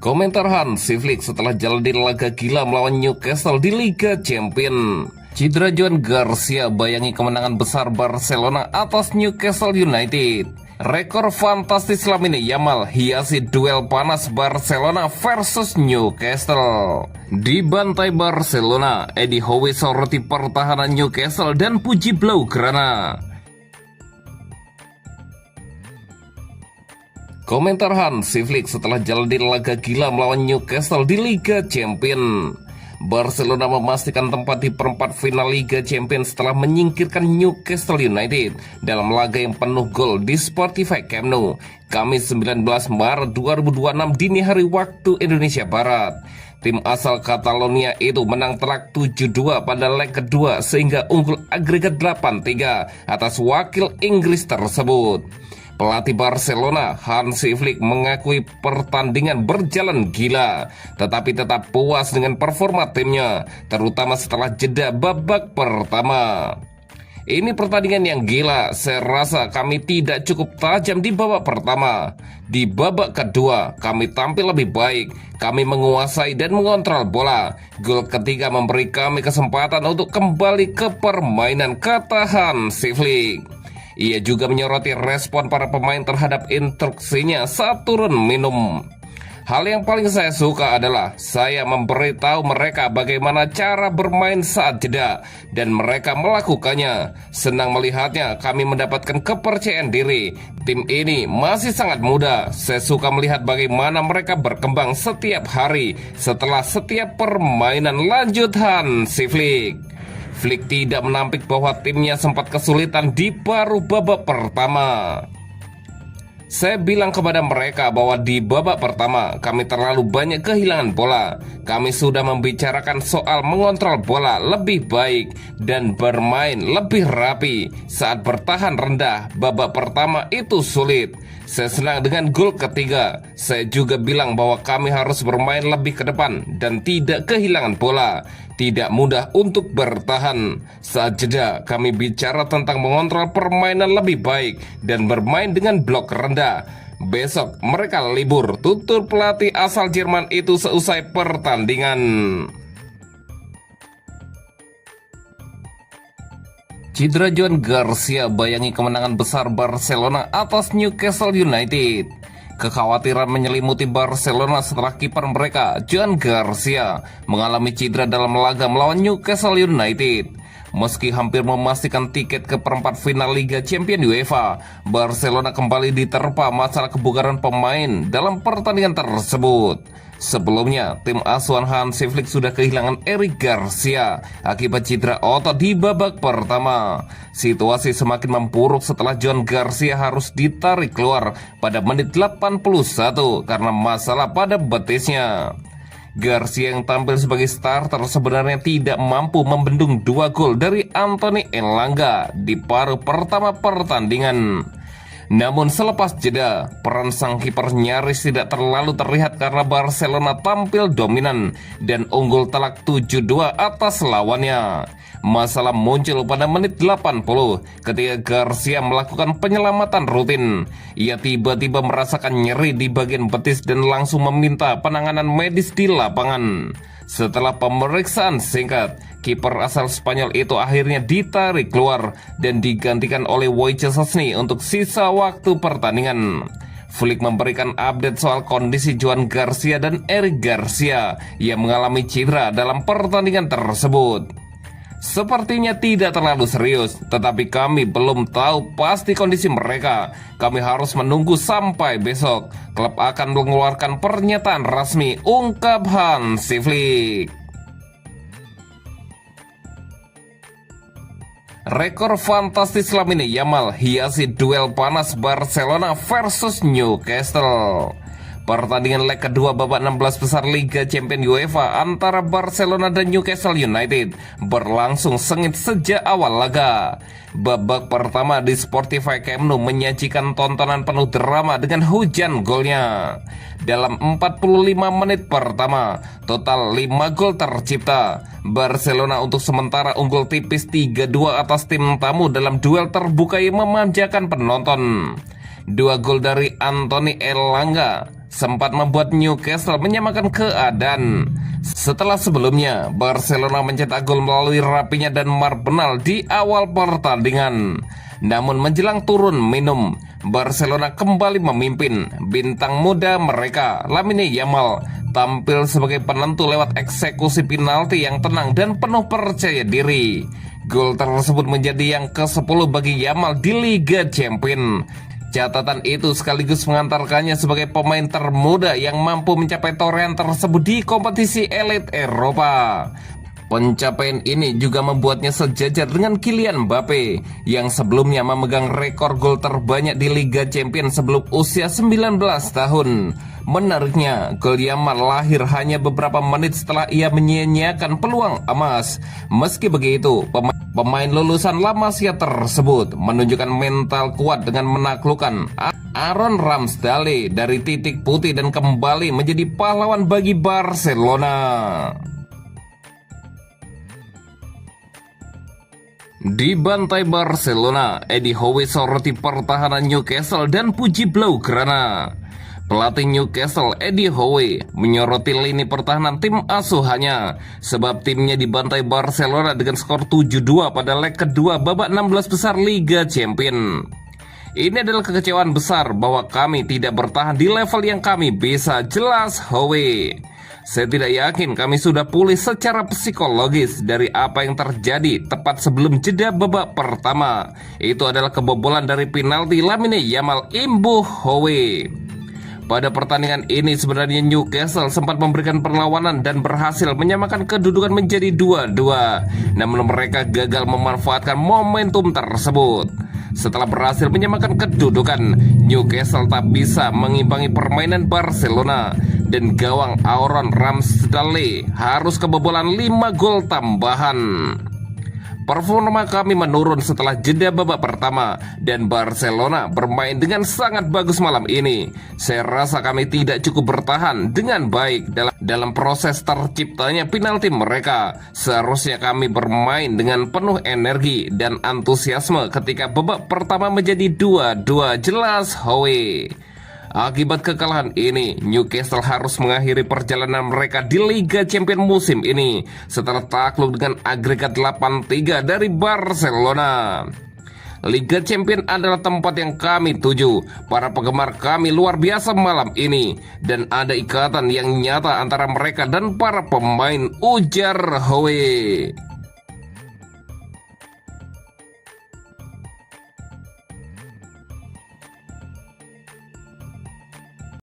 Komentar Hansi Flick setelah jalani laga gila melawan Newcastle di Liga Champions. Cedera Joan Garcia bayangi kemenangan besar Barcelona atas Newcastle United. Rekor fantastis Lamine Yamal hiasi duel panas Barcelona versus Newcastle. Di bantai Barcelona, Eddie Howe soroti pertahanan Newcastle dan puji Blaugrana. Komentar Hansi Flick setelah jalani laga gila melawan Newcastle di Liga Champions. Barcelona memastikan tempat di perempat final Liga Champions setelah menyingkirkan Newcastle United dalam laga yang penuh gol di Spotify Camp Nou, Kamis 19 Maret 2026 dini hari waktu Indonesia Barat. Tim asal Catalonia itu menang telak 7-2 pada leg kedua sehingga unggul agregat 8-3 atas wakil Inggris tersebut. Pelatih Barcelona, Hansi Flick, mengakui pertandingan berjalan gila, tetapi tetap puas dengan performa timnya, terutama setelah jeda babak pertama. Ini pertandingan yang gila, saya rasa kami tidak cukup tajam di babak pertama. Di babak kedua, kami tampil lebih baik, kami menguasai dan mengontrol bola. Gol ketiga memberi kami kesempatan untuk kembali ke permainan, kata Hansi Flick. Ia juga menyoroti respon para pemain terhadap instruksinya saat turun minum. Hal yang paling saya suka adalah saya memberitahu mereka bagaimana cara bermain saat jeda, dan mereka melakukannya. Senang melihatnya, kami mendapatkan kepercayaan diri. Tim ini masih sangat muda. Saya suka melihat bagaimana mereka berkembang setiap hari setelah setiap permainan, lanjut Hansi Flick. Flick tidak menampik bahwa timnya sempat kesulitan di paruh babak pertama. Saya bilang kepada mereka bahwa di babak pertama kami terlalu banyak kehilangan bola. Kami sudah membicarakan soal mengontrol bola lebih baik dan bermain lebih rapi. Saat bertahan rendah, babak pertama itu sulit. Saya senang dengan gol ketiga. Saya juga bilang bahwa kami harus bermain lebih ke depan dan tidak kehilangan bola. Tidak mudah untuk bertahan. Saat jeda, kami bicara tentang mengontrol permainan lebih baik dan bermain dengan blok rendah. Besok mereka libur, tutur pelatih asal Jerman itu seusai pertandingan. Cedera Joan Garcia bayangi kemenangan besar Barcelona atas Newcastle United. Kekhawatiran menyelimuti Barcelona setelah kiper mereka, Joan Garcia, mengalami cedera dalam laga melawan Newcastle United. Meski hampir memastikan tiket ke perempat final Liga Champions UEFA, Barcelona kembali diterpa masalah kebugaran pemain dalam pertandingan tersebut. Sebelumnya, tim asuhan Hansi Flick sudah kehilangan Eric Garcia akibat cedera otot di babak pertama. Situasi semakin memburuk setelah Joan Garcia harus ditarik keluar pada menit 81 karena masalah pada betisnya. Garcia yang tampil sebagai starter sebenarnya tidak mampu membendung 2 gol dari Anthony Elanga di paruh pertama pertandingan. Namun selepas jeda, peran sang kiper nyaris tidak terlalu terlihat karena Barcelona tampil dominan dan unggul telak 7-2 atas lawannya. Masalah muncul pada menit 80 ketika Garcia melakukan penyelamatan rutin. Ia tiba-tiba merasakan nyeri di bagian betis dan langsung meminta penanganan medis di lapangan. Setelah pemeriksaan singkat, kiper asal Spanyol itu akhirnya ditarik keluar dan digantikan oleh Wojciech Szczesny untuk sisa waktu pertandingan. Flick memberikan update soal kondisi Joan Garcia dan Eric Garcia yang mengalami cedera dalam pertandingan tersebut. Sepertinya tidak terlalu serius, tetapi kami belum tahu pasti kondisi mereka. Kami harus menunggu sampai besok. Klub akan mengeluarkan pernyataan resmi, ungkap Hansi Flick. Rekor fantastis Lamine Yamal hiasi duel panas Barcelona versus Newcastle. Pertandingan leg kedua babak 16 besar Liga Champions UEFA antara Barcelona dan Newcastle United berlangsung sengit sejak awal laga. Babak pertama di Spotify Camp Nou menyajikan tontonan penuh drama dengan hujan golnya. Dalam 45 menit pertama, total 5 gol tercipta. Barcelona untuk sementara unggul tipis 3-2 atas tim tamu dalam duel terbuka yang memanjakan penonton. 2 gol dari Anthony Elanga, sempat membuat Newcastle menyamakan keadaan. Setelah sebelumnya Barcelona mencetak gol melalui Rafinha dan Marpelal di awal pertandingan. Namun menjelang turun minum, Barcelona kembali memimpin. Bintang muda mereka, Lamine Yamal, tampil sebagai penentu lewat eksekusi penalti yang tenang dan penuh percaya diri. Gol tersebut menjadi yang ke-10 bagi Yamal di Liga Champions. Catatan itu sekaligus mengantarkannya sebagai pemain termuda yang mampu mencapai torehan tersebut di kompetisi elit Eropa. Pencapaian ini juga membuatnya sejajar dengan Kylian Mbappe yang sebelumnya memegang rekor gol terbanyak di Liga Champions sebelum usia 19 tahun. Menariknya, gol Yamal lahir hanya beberapa menit setelah ia menyia-nyiakan peluang emas. Meski begitu, pemain lulusan La Masia tersebut menunjukkan mental kuat dengan menaklukkan Aaron Ramsdale dari titik putih dan kembali menjadi pahlawan bagi Barcelona. Di bantai Barcelona, Eddie Howe soroti pertahanan Newcastle dan puji Blaugrana. Pelatih Newcastle Eddie Howe menyoroti lini pertahanan tim asuhannya sebab timnya dibantai Barcelona dengan skor 7-2 pada leg kedua babak 16 besar Liga Champions. Ini adalah kekecewaan besar bahwa kami tidak bertahan di level yang kami bisa, jelas Howe. Saya tidak yakin kami sudah pulih secara psikologis dari apa yang terjadi tepat sebelum jeda babak pertama. Itu adalah kebobolan dari penalti Lamine Yamal, imbuh Howe. Pada pertandingan ini sebenarnya Newcastle sempat memberikan perlawanan dan berhasil menyamakan kedudukan menjadi 2-2. Namun mereka gagal memanfaatkan momentum tersebut. Setelah berhasil menyamakan kedudukan, Newcastle tak bisa mengimbangi permainan Barcelona dan gawang Aaron Ramsdale harus kebobolan 5 gol tambahan. Performa kami menurun setelah jeda babak pertama dan Barcelona bermain dengan sangat bagus malam ini. Saya rasa kami tidak cukup bertahan dengan baik dalam proses terciptanya penalti mereka. Seharusnya kami bermain dengan penuh energi dan antusiasme ketika babak pertama menjadi 2-2, jelas Howe. Akibat kekalahan ini, Newcastle harus mengakhiri perjalanan mereka di Liga Champions musim ini setelah takluk dengan agregat 8-3 dari Barcelona. Liga Champions adalah tempat yang kami tuju. Para penggemar kami luar biasa malam ini dan ada ikatan yang nyata antara mereka dan para pemain, ujar Howe.